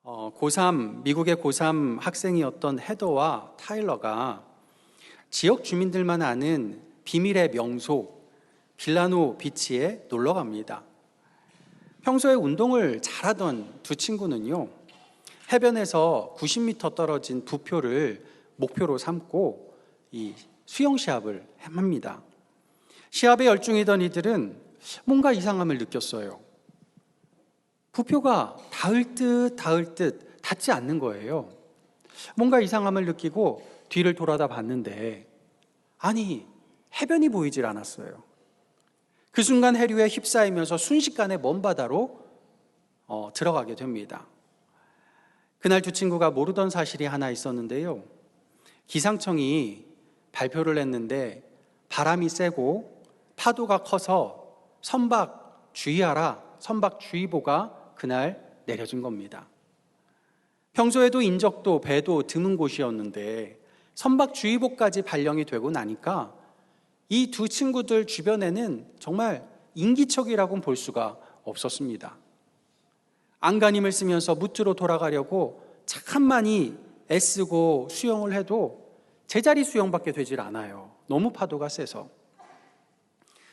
미국의 고3 학생이었던 헤더와 타일러가 지역 주민들만 아는 비밀의 명소 빌라노 비치에 놀러 갑니다. 평소에 운동을 잘하던 두 친구는요, 해변에서 90m 떨어진 부표를 목표로 삼고 이 수영 시합을 합니다. 시합에 열중이던 이들은 뭔가 이상함을 느꼈어요. 부표가 닿을 듯 닿지 않는 거예요. 뭔가 이상함을 느끼고 뒤를 돌아다 봤는데 아니, 해변이 보이질 않았어요. 그 순간 해류에 휩싸이면서 순식간에 먼 바다로 들어가게 됩니다. 그날 두 친구가 모르던 사실이 하나 있었는데요. 기상청이 발표를 했는데 바람이 세고 파도가 커서 선박 주의하라, 선박주의보가 그날 내려진 겁니다. 평소에도 인적도 배도 드문 곳이었는데 선박주의보까지 발령이 되고 나니까 이 두 친구들 주변에는 정말 인기척이라고는 볼 수가 없었습니다. 안간힘을 쓰면서 무트로 돌아가려고 참만히 애쓰고 수영을 해도 제자리 수영밖에 되질 않아요. 너무 파도가 세서.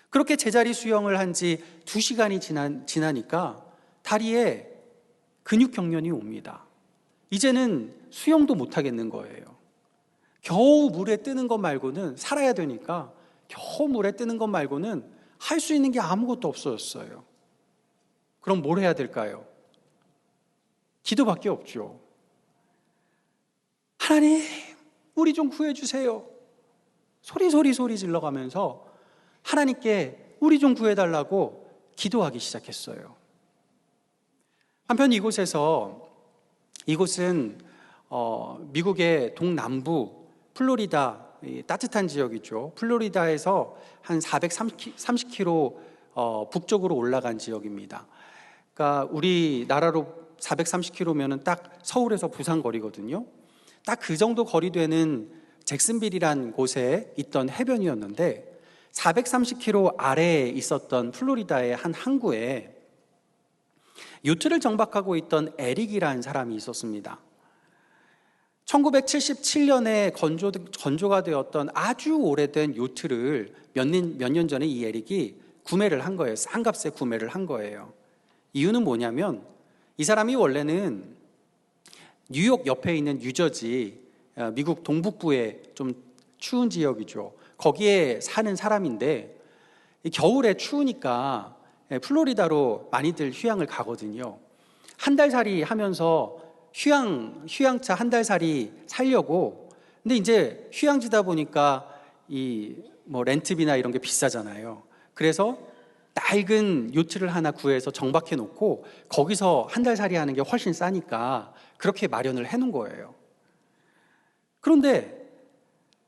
그렇게 제자리 수영을 한 지 2시간이 지나니까 다리에 근육 경련이 옵니다. 이제는 수영도 못 하겠는 거예요. 겨우 물에 뜨는 것 말고는, 살아야 되니까 겨우 물에 뜨는 것 말고는 할 수 있는 게 아무것도 없어졌어요. 그럼 뭘 해야 될까요? 기도밖에 없죠. 하나님, 우리 좀 구해주세요. 소리 질러가면서 하나님께 우리 좀 구해달라고 기도하기 시작했어요. 한편 이곳은 미국의 동남부 플로리다, 따뜻한 지역이죠. 플로리다에서 한 430km 북쪽으로 올라간 지역입니다. 그러니까 우리나라로 430km면은 딱 서울에서 부산 거리거든요. 딱 그 정도 거리 되는 잭슨빌이란 곳에 있던 해변이었는데 430km 아래에 있었던 플로리다의 한 항구에 요트를 정박하고 있던 에릭이라는 사람이 있었습니다. 1977년에 건조가 되었던 아주 오래된 요트를 몇 년 전에 이 에릭이 구매를 한 거예요. 싼 값에 구매를 한 거예요. 이유는 뭐냐면 이 사람이 원래는 뉴욕 옆에 있는 뉴저지, 미국 동북부의 좀 추운 지역이죠. 거기에 사는 사람인데 겨울에 추우니까 플로리다로 많이들 휴양을 가거든요. 한 달 살이 하면서 휴양차 한 달 살이 살려고. 근데 이제 휴양지다 보니까 렌트비나 이런 게 비싸잖아요. 그래서 낡은 요트를 하나 구해서 정박해 놓고 거기서 한 달 살이 하는 게 훨씬 싸니까 그렇게 마련을 해 놓은 거예요. 그런데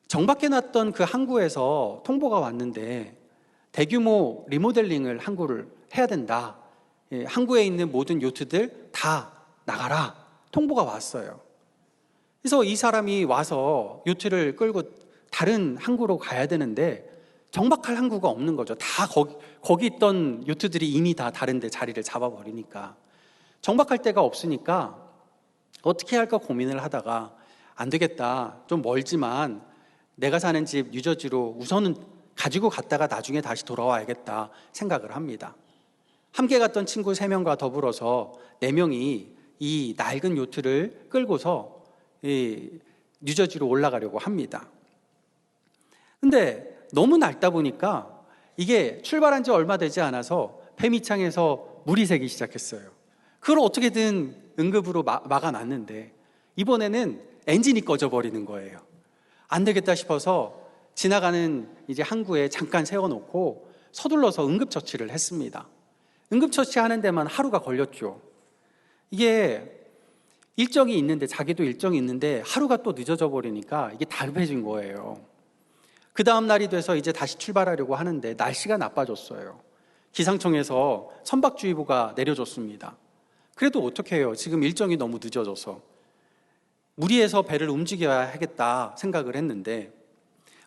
정박해 놨던 그 항구에서 통보가 왔는데 대규모 리모델링을 항구를 해야 된다. 항구에 있는 모든 요트들 다 나가라. 통보가 왔어요. 그래서 이 사람이 와서 요트를 끌고 다른 항구로 가야 되는데 정박할 항구가 없는 거죠. 다 거기 있던 요트들이 이미 다 다른 데 자리를 잡아버리니까. 정박할 데가 없으니까 어떻게 할까 고민을 하다가 안 되겠다. 좀 멀지만 내가 사는 집 뉴저지로 우선은 가지고 갔다가 나중에 다시 돌아와야겠다 생각을 합니다. 함께 갔던 친구 3명과 더불어서 4명이 이 낡은 요트를 끌고서 뉴저지로 올라가려고 합니다. 근데 너무 낡다 보니까 이게 출발한 지 얼마 되지 않아서 배 밑창에서 물이 새기 시작했어요. 그걸 어떻게든 응급으로 막아놨는데 이번에는 엔진이 꺼져버리는 거예요. 안 되겠다 싶어서 지나가는 이제 항구에 잠깐 세워놓고 서둘러서 응급처치를 했습니다. 응급처치하는 데만 하루가 걸렸죠. 이게 일정이 있는데, 자기도 일정이 있는데 하루가 또 늦어져 버리니까 이게 다급해진 거예요. 그 다음 날이 돼서 이제 다시 출발하려고 하는데 날씨가 나빠졌어요. 기상청에서 선박주의보가 내려졌습니다. 그래도 어떻게 해요? 지금 일정이 너무 늦어져서. 무리해서 배를 움직여야 하겠다 생각을 했는데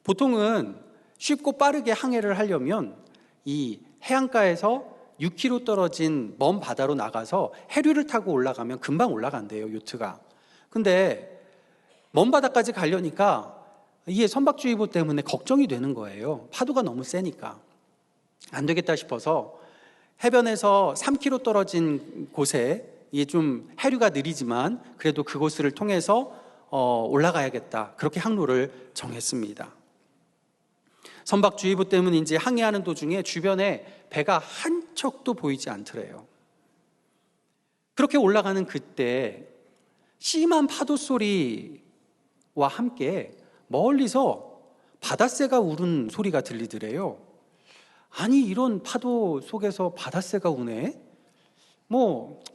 보통은 쉽고 빠르게 항해를 하려면 이 해안가에서 6km 떨어진 먼 바다로 나가서 해류를 타고 올라가면 금방 올라간대요, 요트가. 근데 먼 바다까지 가려니까 이게 선박주의보 때문에 걱정이 되는 거예요. 파도가 너무 세니까. 안 되겠다 싶어서 해변에서 3km 떨어진 곳에, 이게 좀 해류가 느리지만 그래도 그곳을 통해서 올라가야겠다, 그렇게 항로를 정했습니다. 선박주의보 때문인지 항해하는 도중에 주변에 배가 한 척도 보이지 않더래요. 그렇게 올라가는 그때 심한 파도 소리와 함께 멀리서 바닷새가 우는 소리가 들리더래요. 아니, 이런 파도 속에서 바닷새가 우네?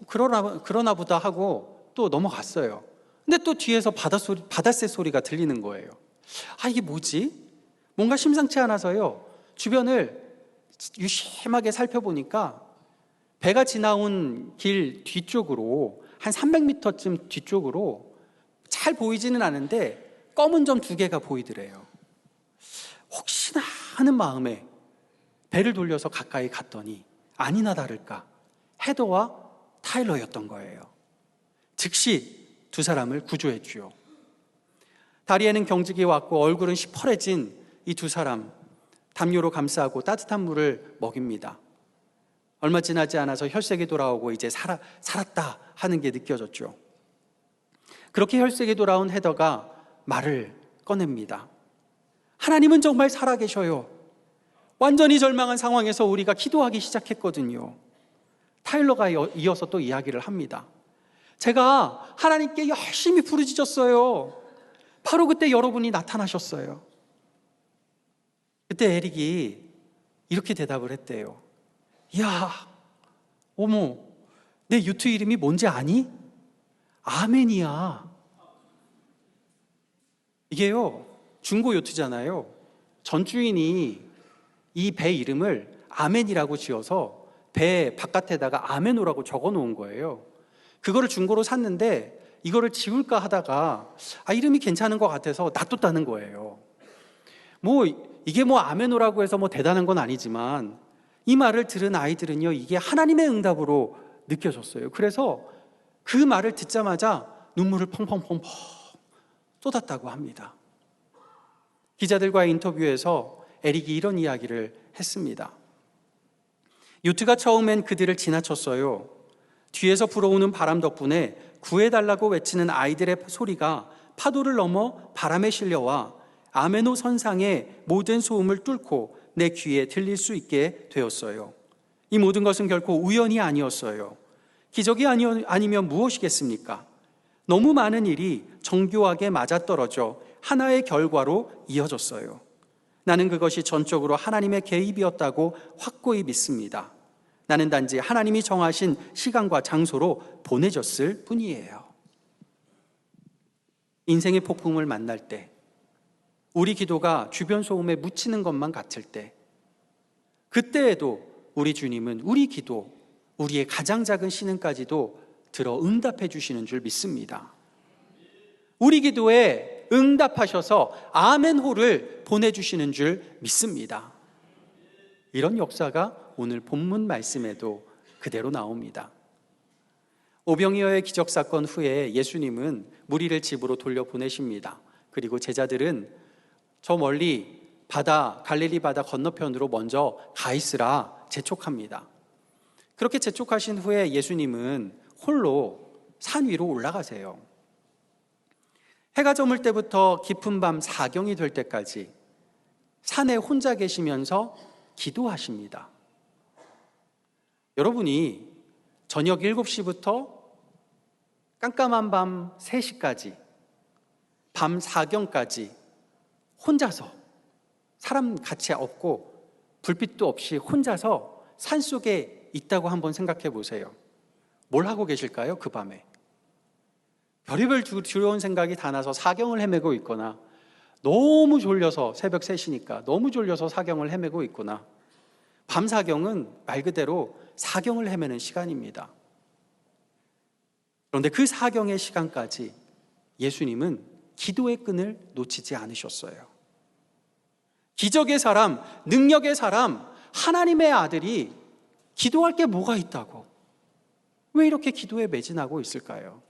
그러나 보다 하고 또 넘어갔어요. 근데 또 뒤에서 바닷새 소리가 들리는 거예요. 이게 뭐지? 뭔가 심상치 않아서요, 주변을 유심하게 살펴보니까 배가 지나온 길 뒤쪽으로, 한 300m쯤 뒤쪽으로 잘 보이지는 않은데 검은 점 2개가 보이더래요. 혹시나 하는 마음에 배를 돌려서 가까이 갔더니 아니나 다를까 헤더와 타일러였던 거예요. 즉시 2사람을 구조했지요. 다리에는 경직이 왔고 얼굴은 시퍼래진 이 2사람, 담요로 감싸고 따뜻한 물을 먹입니다. 얼마 지나지 않아서 혈색이 돌아오고 이제 살았다 하는 게 느껴졌죠. 그렇게 혈색이 돌아온 헤더가 말을 꺼냅니다. 하나님은 정말 살아계셔요. 완전히 절망한 상황에서 우리가 기도하기 시작했거든요. 타일러가 이어서 또 이야기를 합니다. 제가 하나님께 열심히 부르짖었어요. 바로 그때 여러분이 나타나셨어요. 그때 에릭이 이렇게 대답을 했대요. 야, 어머, 내 유튜 이름이 뭔지 아니? 아멘이야. 이게요, 중고 요트잖아요. 전 주인이 이 배 이름을 아멘이라고 지어서 배 바깥에다가 아멘오라고 적어 놓은 거예요. 그거를 중고로 샀는데 이거를 지울까 하다가 이름이 괜찮은 것 같아서 놔뒀다는 거예요. 이게 아멘오라고 해서 대단한 건 아니지만 이 말을 들은 아이들은요, 이게 하나님의 응답으로 느껴졌어요. 그래서 그 말을 듣자마자 눈물을 펑펑펑펑 쏟았다고 합니다. 기자들과의 인터뷰에서 에릭이 이런 이야기를 했습니다. 요트가 처음엔 그들을 지나쳤어요. 뒤에서 불어오는 바람 덕분에 구해달라고 외치는 아이들의 소리가 파도를 넘어 바람에 실려와 아메노 선상의 모든 소음을 뚫고 내 귀에 들릴 수 있게 되었어요. 이 모든 것은 결코 우연이 아니었어요. 기적이 아니면 무엇이겠습니까? 너무 많은 일이 정교하게 맞아떨어져 하나의 결과로 이어졌어요. 나는 그것이 전적으로 하나님의 개입이었다고 확고히 믿습니다. 나는 단지 하나님이 정하신 시간과 장소로 보내졌을 뿐이에요. 인생의 폭풍을 만날 때, 우리 기도가 주변 소음에 묻히는 것만 같을 때, 그때에도 우리 주님은 우리 기도, 우리의 가장 작은 신음까지도 들어 응답해 주시는 줄 믿습니다. 우리 기도에 응답하셔서 아멘호를 보내주시는 줄 믿습니다. 이런 역사가 오늘 본문 말씀에도 그대로 나옵니다. 오병이어의 기적사건 후에 예수님은 무리를 집으로 돌려보내십니다. 그리고 제자들은 저 멀리 갈릴리 바다 건너편으로 먼저 가 있으라 재촉합니다. 그렇게 재촉하신 후에 예수님은 홀로 산 위로 올라가세요. 해가 저물 때부터 깊은 밤 사경이 될 때까지 산에 혼자 계시면서 기도하십니다. 여러분이 저녁 7시부터 깜깜한 밤 3시까지, 밤 사경까지 혼자서, 사람 같이 없고 불빛도 없이 혼자서 산속에 있다고 한번 생각해 보세요. 뭘 하고 계실까요? 그 밤에 별의별 두려운 생각이 다 나서 사경을 헤매고 있거나, 너무 졸려서, 새벽 3시니까 너무 졸려서 사경을 헤매고 있구나. 밤 사경은 말 그대로 사경을 헤매는 시간입니다. 그런데 그 사경의 시간까지 예수님은 기도의 끈을 놓치지 않으셨어요. 기적의 사람, 능력의 사람, 하나님의 아들이 기도할 게 뭐가 있다고? 왜 이렇게 기도에 매진하고 있을까요?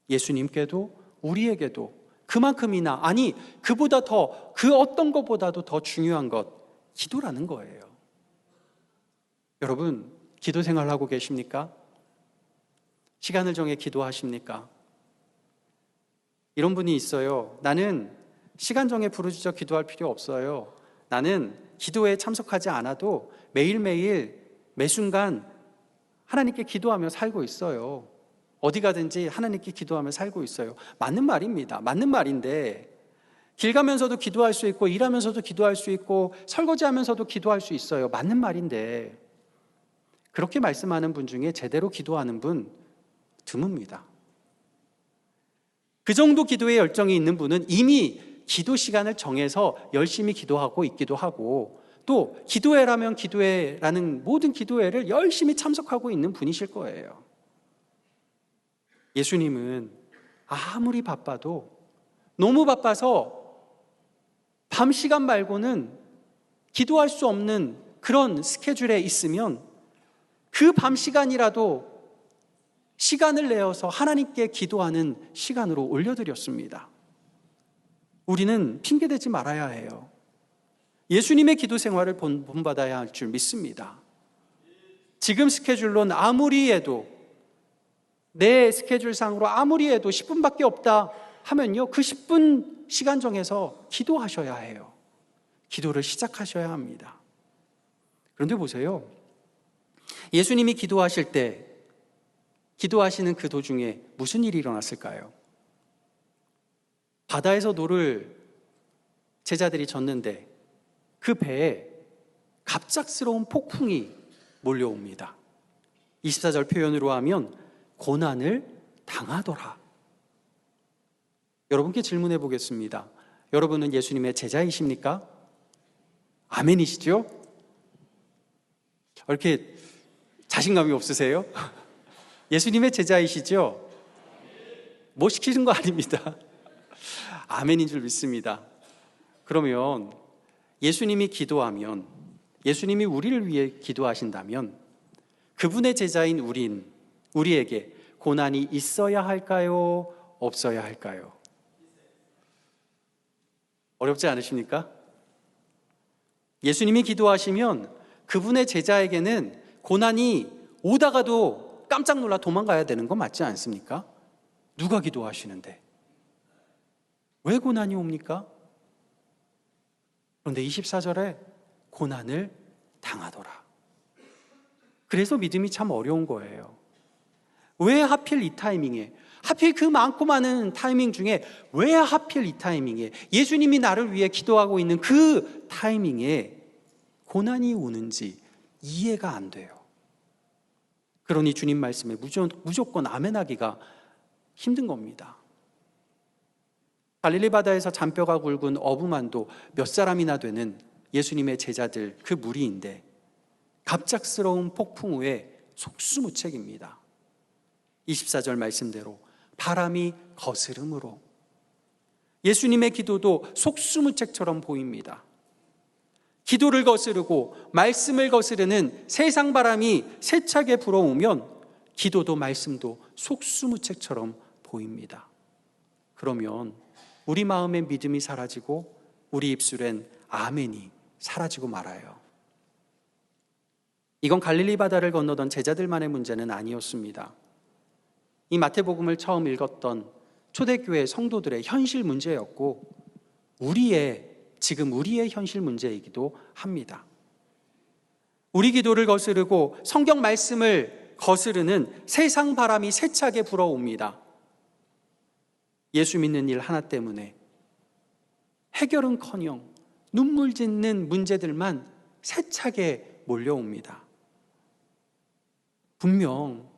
예수님께도 우리에게도 그만큼이나, 아니 그보다 더, 그 어떤 것보다도 더 중요한 것, 기도라는 거예요. 여러분, 기도 생활하고 계십니까? 시간을 정해 기도하십니까? 이런 분이 있어요. 나는 시간 정해 부르짖어 기도할 필요 없어요. 나는 기도에 참석하지 않아도 매일매일 매순간 하나님께 기도하며 살고 있어요. 어디 가든지 하나님께 기도하며 살고 있어요. 맞는 말입니다. 맞는 말인데, 길 가면서도 기도할 수 있고, 일하면서도 기도할 수 있고, 설거지하면서도 기도할 수 있어요. 맞는 말인데, 그렇게 말씀하는 분 중에 제대로 기도하는 분 드뭅니다. 그 정도 기도에 열정이 있는 분은 이미 기도 시간을 정해서 열심히 기도하고 있기도 하고, 또 기도회라면 기도회라는 모든 기도회를 열심히 참석하고 있는 분이실 거예요. 예수님은 아무리 바빠도, 너무 바빠서 밤 시간 말고는 기도할 수 없는 그런 스케줄에 있으면 그 밤 시간이라도 시간을 내어서 하나님께 기도하는 시간으로 올려드렸습니다. 우리는 핑계대지 말아야 해요. 예수님의 기도 생활을 본받아야 할 줄 믿습니다. 지금 스케줄론 아무리 해도, 내 스케줄상으로 아무리 해도 10분밖에 없다 하면요, 그 10분 시간 정해서 기도하셔야 해요. 기도를 시작하셔야 합니다. 그런데 보세요, 예수님이 기도하실 때, 기도하시는 그 도중에 무슨 일이 일어났을까요? 바다에서 노를 제자들이 졌는데 그 배에 갑작스러운 폭풍이 몰려옵니다. 24절 표현으로 하면 고난을 당하더라. 여러분께 질문해 보겠습니다. 여러분은 예수님의 제자이십니까? 아멘이시죠? 이렇게 자신감이 없으세요? 예수님의 제자이시죠? 뭐 시키는 거 아닙니다. 아멘인 줄 믿습니다. 그러면 예수님이 기도하면, 예수님이 우리를 위해 기도하신다면 그분의 제자인 우리에게 고난이 있어야 할까요? 없어야 할까요? 어렵지 않으십니까? 예수님이 기도하시면 그분의 제자에게는 고난이 오다가도 깜짝 놀라 도망가야 되는 거 맞지 않습니까? 누가 기도하시는데 왜 고난이 옵니까? 그런데 24절에 고난을 당하더라. 그래서 믿음이 참 어려운 거예요. 왜 하필 이 타이밍에, 하필 그 많고 많은 타이밍 중에 왜 하필 이 타이밍에, 예수님이 나를 위해 기도하고 있는 그 타이밍에 고난이 오는지 이해가 안 돼요. 그러니 주님 말씀에 무조건 아멘하기가 힘든 겁니다. 갈릴리 바다에서 잔뼈가 굵은 어부만도 몇 사람이나 되는 예수님의 제자들, 그 무리인데 갑작스러운 폭풍 후에 속수무책입니다. 24절 말씀대로 바람이 거스름으로 예수님의 기도도 속수무책처럼 보입니다. 기도를 거스르고 말씀을 거스르는 세상 바람이 세차게 불어오면 기도도 말씀도 속수무책처럼 보입니다. 그러면 우리 마음의 믿음이 사라지고 우리 입술엔 아멘이 사라지고 말아요. 이건 갈릴리 바다를 건너던 제자들만의 문제는 아니었습니다. 이 마태복음을 처음 읽었던 초대교회 성도들의 현실 문제였고 지금 우리의 현실 문제이기도 합니다. 우리 기도를 거스르고 성경 말씀을 거스르는 세상 바람이 세차게 불어옵니다. 예수 믿는 일 하나 때문에 해결은커녕 눈물 짓는 문제들만 세차게 몰려옵니다. 분명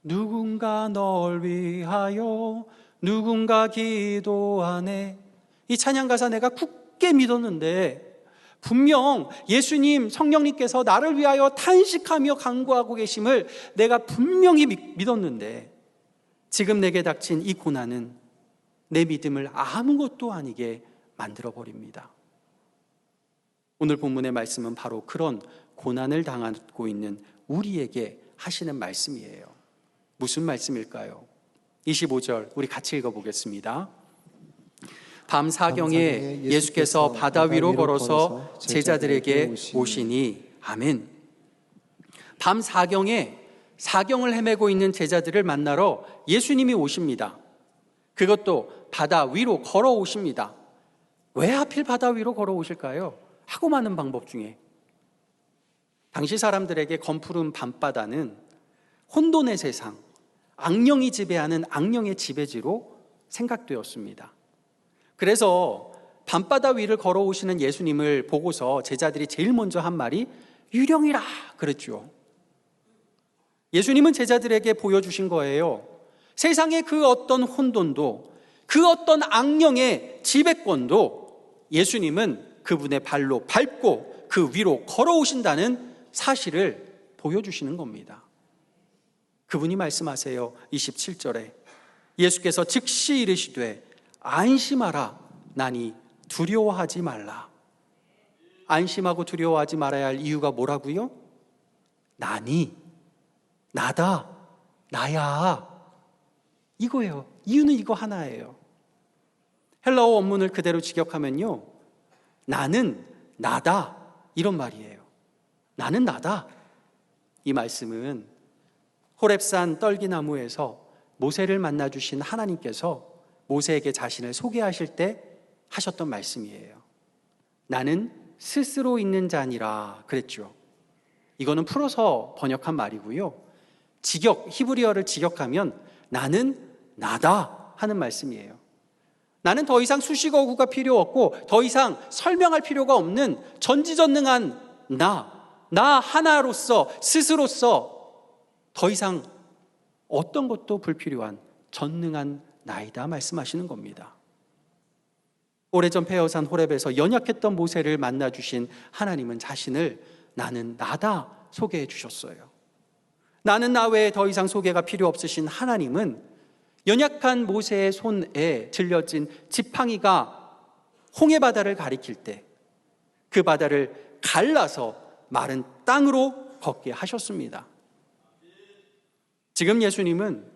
누군가 널 위하여 누군가 기도하네, 이 찬양 가사 내가 굳게 믿었는데, 분명 예수님 성령님께서 나를 위하여 탄식하며 간구하고 계심을 내가 분명히 믿었는데 지금 내게 닥친 이 고난은 내 믿음을 아무것도 아니게 만들어버립니다. 오늘 본문의 말씀은 바로 그런 고난을 당하고 있는 우리에게 하시는 말씀이에요. 무슨 말씀일까요? 25절 우리 같이 읽어보겠습니다. 밤 사경에 예수께서 바다 위로 걸어서 제자들에게 오시니. 아멘. 밤 사경에 사경을 헤매고 있는 제자들을 만나러 예수님이 오십니다. 그것도 바다 위로 걸어오십니다. 왜 하필 바다 위로 걸어오실까요? 하고 많은 방법 중에 당시 사람들에게 검푸른 밤바다는 혼돈의 세상, 악령이 지배하는 악령의 지배지로 생각되었습니다. 그래서 밤바다 위를 걸어오시는 예수님을 보고서 제자들이 제일 먼저 한 말이 유령이라 그랬죠. 예수님은 제자들에게 보여주신 거예요. 세상의 그 어떤 혼돈도, 그 어떤 악령의 지배권도 예수님은 그분의 발로 밟고 그 위로 걸어오신다는 사실을 보여주시는 겁니다. 그분이 말씀하세요. 27절에 예수께서 즉시 이르시되 안심하라, 나니 두려워하지 말라. 안심하고 두려워하지 말아야 할 이유가 뭐라고요? 나니, 나다, 나야, 이거예요. 이유는 이거 하나예요. 헬라어 원문을 그대로 직역하면요, 나는 나다, 이런 말이에요. 나는 나다. 이 말씀은 호렙산 떨기나무에서 모세를 만나주신 하나님께서 모세에게 자신을 소개하실 때 하셨던 말씀이에요. 나는 스스로 있는 자니라 그랬죠. 이거는 풀어서 번역한 말이고요. 히브리어를 직역하면 나는 나다 하는 말씀이에요. 나는 더 이상 수식어구가 필요 없고 더 이상 설명할 필요가 없는 전지전능한 나 하나로서 스스로서 더 이상 어떤 것도 불필요한 전능한 나이다 말씀하시는 겁니다. 오래전 페어산 호렙에서 연약했던 모세를 만나주신 하나님은 자신을 나는 나다 소개해 주셨어요. 나는 나 외에 더 이상 소개가 필요 없으신 하나님은 연약한 모세의 손에 들려진 지팡이가 홍해바다를 가리킬 때 그 바다를 갈라서 마른 땅으로 걷게 하셨습니다. 지금 예수님은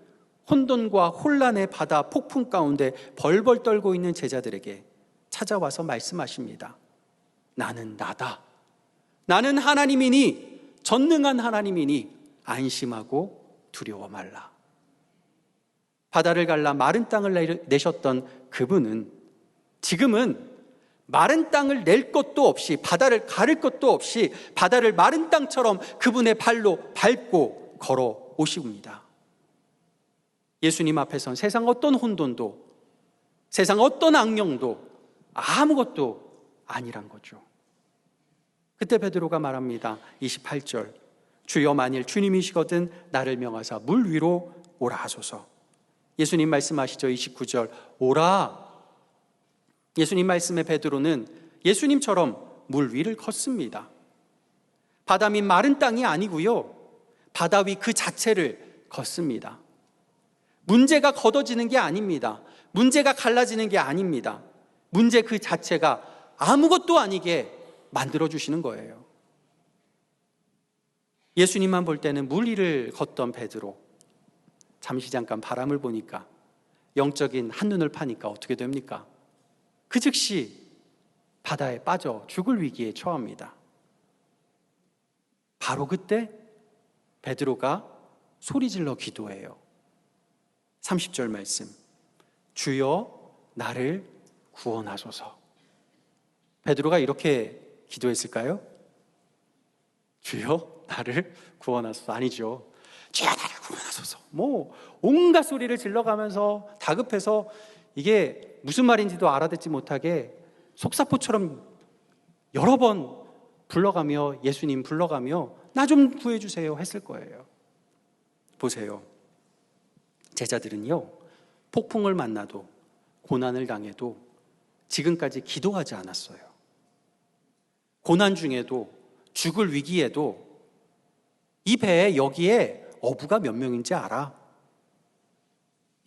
혼돈과 혼란의 바다 폭풍 가운데 벌벌 떨고 있는 제자들에게 찾아와서 말씀하십니다. 나는 나다. 나는 하나님이니, 전능한 하나님이니 안심하고 두려워 말라. 바다를 갈라 마른 땅을 내셨던 그분은 지금은 마른 땅을 낼 것도 없이, 바다를 가를 것도 없이 바다를 마른 땅처럼 그분의 발로 밟고 걸어 오십니다. 예수님 앞에선 세상 어떤 혼돈도, 세상 어떤 악령도 아무것도 아니란 거죠. 그때 베드로가 말합니다. 28절 주여 만일 주님이시거든 나를 명하사 물 위로 오라 하소서. 예수님 말씀하시죠. 29절 오라. 예수님 말씀에 베드로는 예수님처럼 물 위를 걷습니다. 바다 및 마른 땅이 아니고요, 바다 위 그 자체를 걷습니다. 문제가 걷어지는 게 아닙니다. 문제가 갈라지는 게 아닙니다. 문제 그 자체가 아무것도 아니게 만들어주시는 거예요. 예수님만 볼 때는 물 위를 걷던 베드로, 잠시 잠깐 바람을 보니까, 영적인 한눈을 파니까 어떻게 됩니까? 그 즉시 바다에 빠져 죽을 위기에 처합니다. 바로 그때 베드로가 소리질러 기도해요. 30절 말씀 주여 나를 구원하소서. 베드로가 이렇게 기도했을까요? 주여 나를 구원하소서. 아니죠. 주여 나를 구원하소서. 온갖 소리를 질러가면서 다급해서 이게 무슨 말인지도 알아듣지 못하게 속사포처럼 여러 번 불러가며, 예수님 불러가며 나 좀 구해주세요 했을 거예요. 보세요. 제자들은요, 폭풍을 만나도 고난을 당해도 지금까지 기도하지 않았어요. 고난 중에도, 죽을 위기에도 이 배에 여기에 어부가 몇 명인지 알아?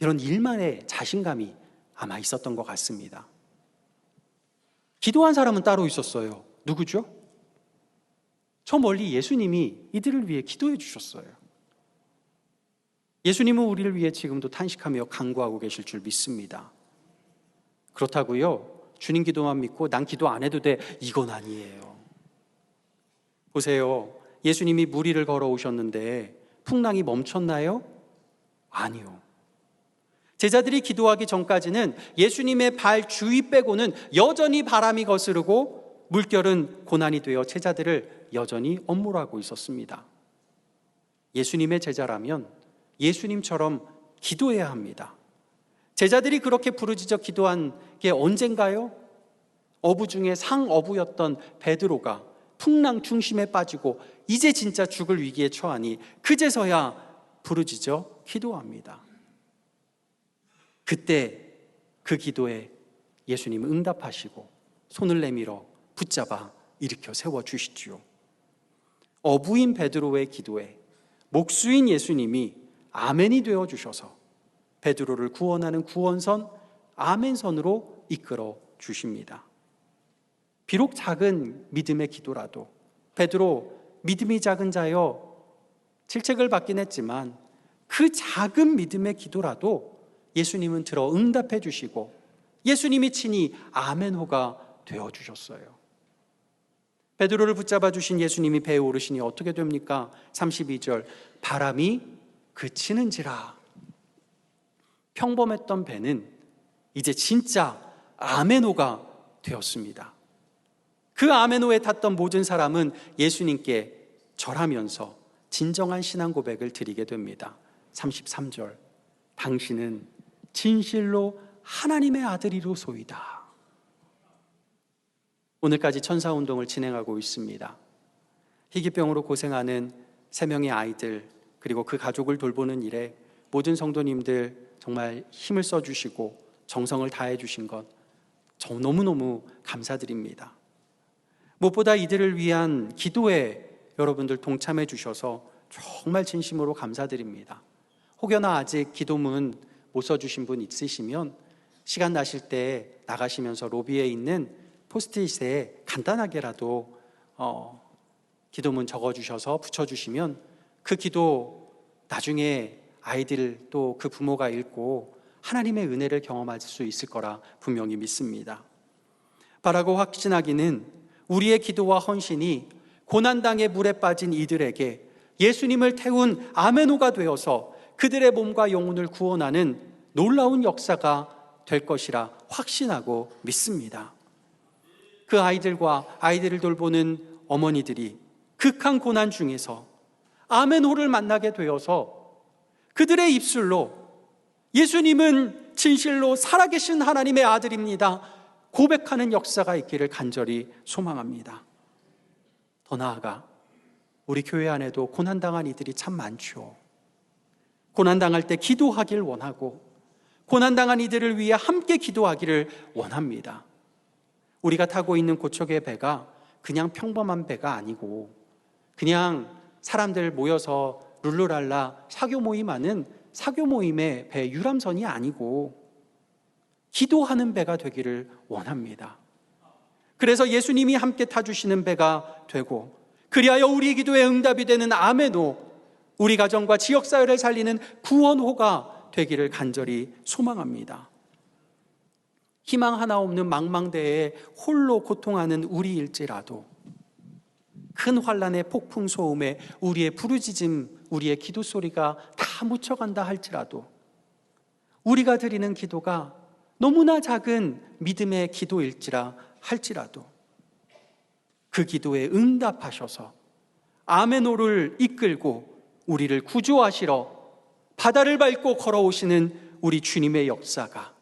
이런 일만의 자신감이 아마 있었던 것 같습니다. 기도한 사람은 따로 있었어요. 누구죠? 저 멀리 예수님이 이들을 위해 기도해 주셨어요. 예수님은 우리를 위해 지금도 탄식하며 간구하고 계실 줄 믿습니다. 그렇다고요, 주님 기도만 믿고 난 기도 안 해도 돼, 이건 아니에요. 보세요, 예수님이 물 위를 걸어오셨는데 풍랑이 멈췄나요? 아니요. 제자들이 기도하기 전까지는 예수님의 발 주위 빼고는 여전히 바람이 거스르고 물결은 고난이 되어 제자들을 여전히 엄몰하고 있었습니다. 예수님의 제자라면 예수님처럼 기도해야 합니다. 제자들이 그렇게 부르짖어 기도한 게 언젠가요? 어부 중에 상어부였던 베드로가 풍랑 중심에 빠지고 이제 진짜 죽을 위기에 처하니 그제서야 부르짖어 기도합니다. 그때 그 기도에 예수님은 응답하시고 손을 내밀어 붙잡아 일으켜 세워주시지요. 어부인 베드로의 기도에 목수인 예수님이 아멘이 되어주셔서 베드로를 구원하는 구원선 아멘선으로 이끌어 주십니다. 비록 작은 믿음의 기도라도 베드로 믿음이 작은 자여 질책을 받긴 했지만 그 작은 믿음의 기도라도 예수님은 들어 응답해 주시고 예수님이 친히 아멘호가 되어주셨어요. 베드로를 붙잡아 주신 예수님이 배에 오르시니 어떻게 됩니까? 32절, 바람이 그치는지라. 평범했던 배는 이제 진짜 아멘호가 되었습니다. 그 아멘호에 탔던 모든 사람은 예수님께 절하면서 진정한 신앙 고백을 드리게 됩니다. 33절, 당신은 진실로 하나님의 아들이로소이다. 오늘까지 천사운동을 진행하고 있습니다. 희귀병으로 고생하는 3명의 아이들 그리고 그 가족을 돌보는 일에 모든 성도님들 정말 힘을 써주시고 정성을 다해 주신 것 너무너무 감사드립니다. 무엇보다 이들을 위한 기도에 여러분들 동참해 주셔서 정말 진심으로 감사드립니다. 혹여나 아직 기도문 못 써주신 분 있으시면 시간 나실 때 나가시면서 로비에 있는 포스트잇에 간단하게라도 기도문 적어주셔서 붙여주시면 그 기도 나중에 아이들 또 그 부모가 읽고 하나님의 은혜를 경험할 수 있을 거라 분명히 믿습니다. 바라고 확신하기는 우리의 기도와 헌신이 고난당의 물에 빠진 이들에게 예수님을 태운 아멘호가 되어서 그들의 몸과 영혼을 구원하는 놀라운 역사가 될 것이라 확신하고 믿습니다. 그 아이들과 아이들을 돌보는 어머니들이 극한 고난 중에서 아멘호를 만나게 되어서 그들의 입술로 예수님은 진실로 살아계신 하나님의 아들입니다 고백하는 역사가 있기를 간절히 소망합니다. 더 나아가 우리 교회 안에도 고난당한 이들이 참 많죠. 고난당할 때 기도하길 원하고 고난당한 이들을 위해 함께 기도하기를 원합니다. 우리가 타고 있는 고척의 배가 그냥 평범한 배가 아니고 그냥 사람들 모여서 룰루랄라 사교 모임하는 사교 모임의 배 유람선이 아니고 기도하는 배가 되기를 원합니다. 그래서 예수님이 함께 타주시는 배가 되고 그리하여 우리 기도에 응답이 되는 아멘호, 우리 가정과 지역사회를 살리는 구원호가 되기를 간절히 소망합니다. 희망 하나 없는 망망대해에 홀로 고통하는 우리일지라도 큰 환란의 폭풍 소음에 우리의 부르짖음, 우리의 기도 소리가 다 묻혀간다 할지라도 우리가 드리는 기도가 너무나 작은 믿음의 기도일지라 할지라도 그 기도에 응답하셔서 아멘호를 이끌고 우리를 구조하시러 바다를 밟고 걸어오시는 우리 주님의 역사가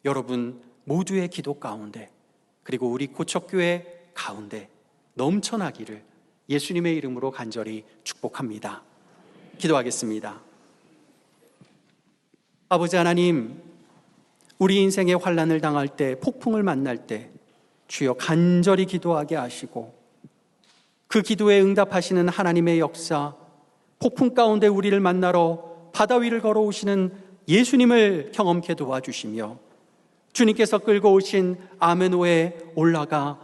여러분 모두의 기도 가운데 그리고 우리 고척교회 가운데 넘쳐나기를 예수님의 이름으로 간절히 축복합니다. 기도하겠습니다. 아버지 하나님, 우리 인생의 환난을 당할 때, 폭풍을 만날 때 주여 간절히 기도하게 하시고 그 기도에 응답하시는 하나님의 역사, 폭풍 가운데 우리를 만나러 바다 위를 걸어오시는 예수님을 경험케 도와주시며 주님께서 끌고 오신 아멘호에 올라가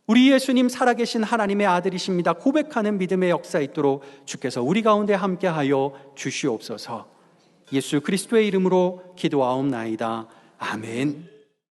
우리 예수님 살아계신 하나님의 아들이십니다 고백하는 믿음의 역사 있도록 주께서 우리 가운데 함께하여 주시옵소서. 예수 그리스도의 이름으로 기도하옵나이다. 아멘.